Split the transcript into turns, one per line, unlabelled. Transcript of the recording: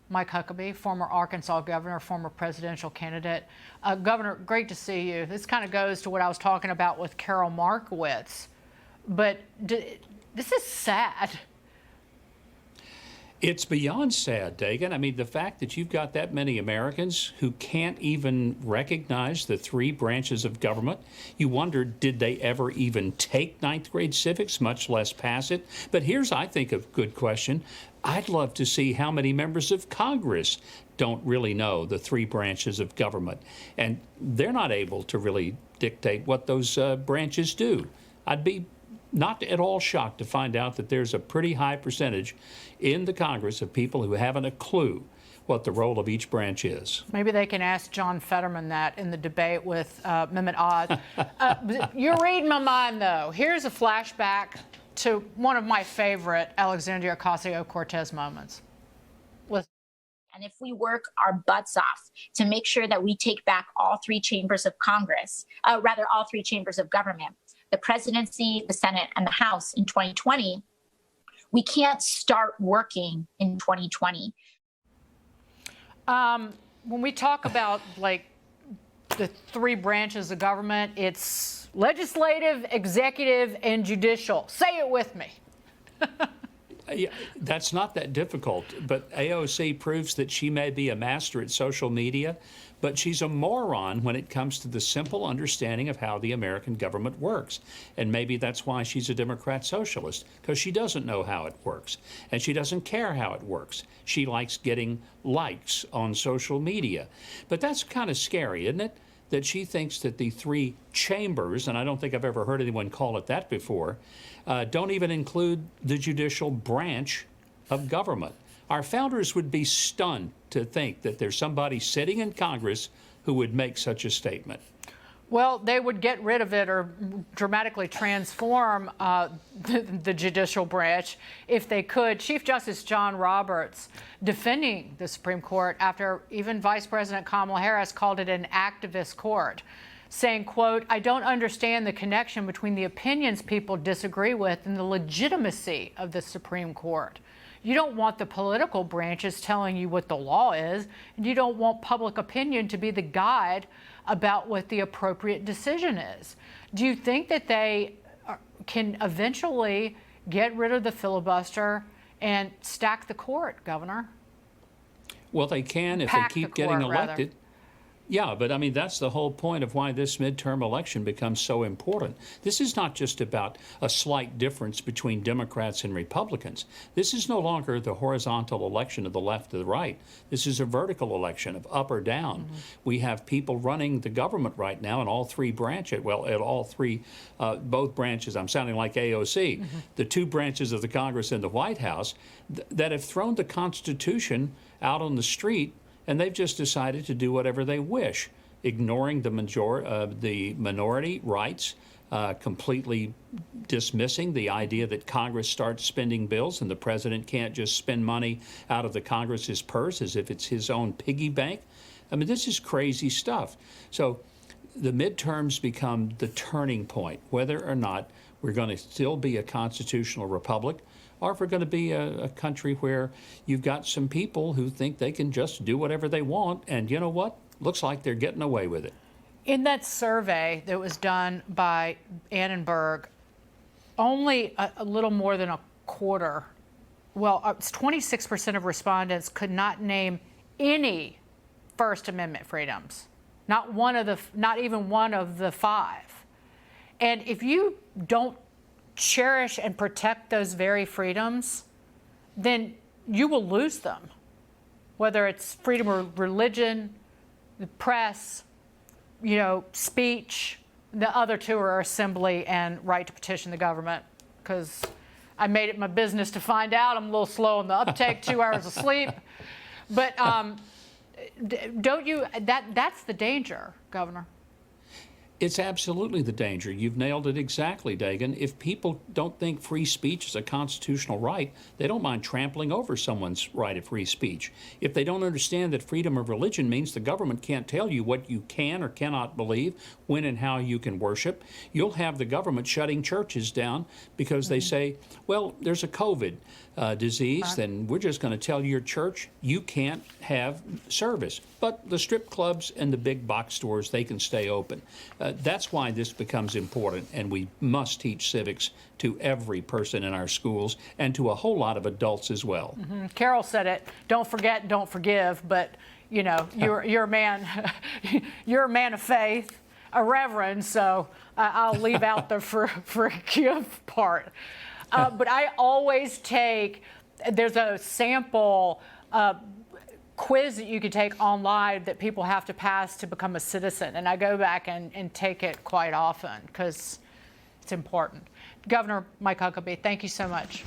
Mike Huckabee, former Arkansas governor, former presidential candidate. Governor, great to see you. This kind of goes to what I was talking about with Carol Markowitz, but this is sad.
It's beyond sad, Dagan. I mean, the fact that you've got that many Americans who can't even recognize the three branches of government, you wonder, did they ever even take ninth grade civics, much less pass it? But here's, I think, a good question. I'd love to see how many members of Congress don't really know the three branches of government, and they're not able to really dictate what those branches do. I'd be not at all shocked to find out that there's a pretty high percentage in the Congress of people who haven't a clue what the role of each branch is.
Maybe they can ask John Fetterman that in the debate with Mehmet Oz. You're reading my mind, though. Here's a flashback to one of my favorite Alexandria Ocasio-Cortez moments. Listen.
And if we work our butts off to make sure that we take back all three chambers of Congress, all three chambers of government, the presidency, the Senate, and the House in 2020, we can't start working in 2020.
When we talk about like the three branches of government, it's legislative, executive, and judicial. Say it with me.
Yeah, that's not that difficult, but AOC proves that she may be a master at social media, but she's a moron when it comes to the simple understanding of how the American government works. And maybe that's why she's a Democrat socialist, because she doesn't know how it works, and she doesn't care how it works. She likes getting likes on social media. But that's kind of scary, isn't it? That she thinks that the three chambers, and I don't think I've ever heard anyone call it that before, don't even include the judicial branch of government. Our founders would be stunned to think that there's somebody sitting in Congress who would make such a statement.
Well, they would get rid of it or dramatically transform the judicial branch if they could. Chief Justice John Roberts defending the Supreme Court after even Vice President Kamala Harris called it an activist court, saying, quote, "I don't understand the connection between the opinions people disagree with and the legitimacy of the Supreme Court. You don't want the political branches telling you what the law is, and you don't want public opinion to be the guide about what the appropriate decision is." Do you think that they can eventually get rid of the filibuster and stack the court, Governor?
Well, they can if they keep getting elected. Yeah, but I mean, that's the whole point of why this midterm election becomes so important. This is not just about a slight difference between Democrats and Republicans. This is no longer the horizontal election of the left or the right. This is a vertical election of up or down. Mm-hmm. We have people running the government right now in all three branches, well, at all three, both branches. I'm sounding like AOC. Mm-hmm. The two branches of the Congress and the White House that have thrown the Constitution out on the street, and they've just decided to do whatever they wish, ignoring the minority rights, completely dismissing the idea that Congress starts spending bills and the president can't just spend money out of the Congress's purse as if it's his own piggy bank. I mean, this is crazy stuff. So the midterms become the turning point, whether or not we're going to still be a constitutional republic, or if we're going to be a country where you've got some people who think they can just do whatever they want, and you know what? Looks like they're getting away with it.
In that survey that was done by Annenberg, only a little more than a quarter, well, 26% of respondents could not name any First Amendment freedoms, not even one of the five. And if you don't cherish and protect those very freedoms, then you will lose them. Whether it's freedom of religion, the press, speech. The other two are assembly and right to petition the government, because I made it my business to find out. I'm a little slow on the uptake, 2 hours of sleep. But don't you, that's the danger, Governor.
It's absolutely the danger. You've nailed it exactly, Dagan. If people don't think free speech is a constitutional right, they don't mind trampling over someone's right of free speech. If they don't understand that freedom of religion means the government can't tell you what you can or cannot believe, when and how you can worship, you'll have the government shutting churches down because they say, well, there's a COVID disease, then we're just going to tell your church you can't have service. But the strip clubs and the big box stores, they can stay open. That's why this becomes important, and we must teach civics to every person in our schools and to a whole lot of adults as well.
Carol said it, don't forget, don't forgive, but you know, you're a man, you're a man of faith, a reverend, so I'll leave out the forgive part. But I always take, there's a sample quiz that you can take online that people have to pass to become a citizen. And I go back and take it quite often because it's important. Governor Mike Huckabee, thank you so much.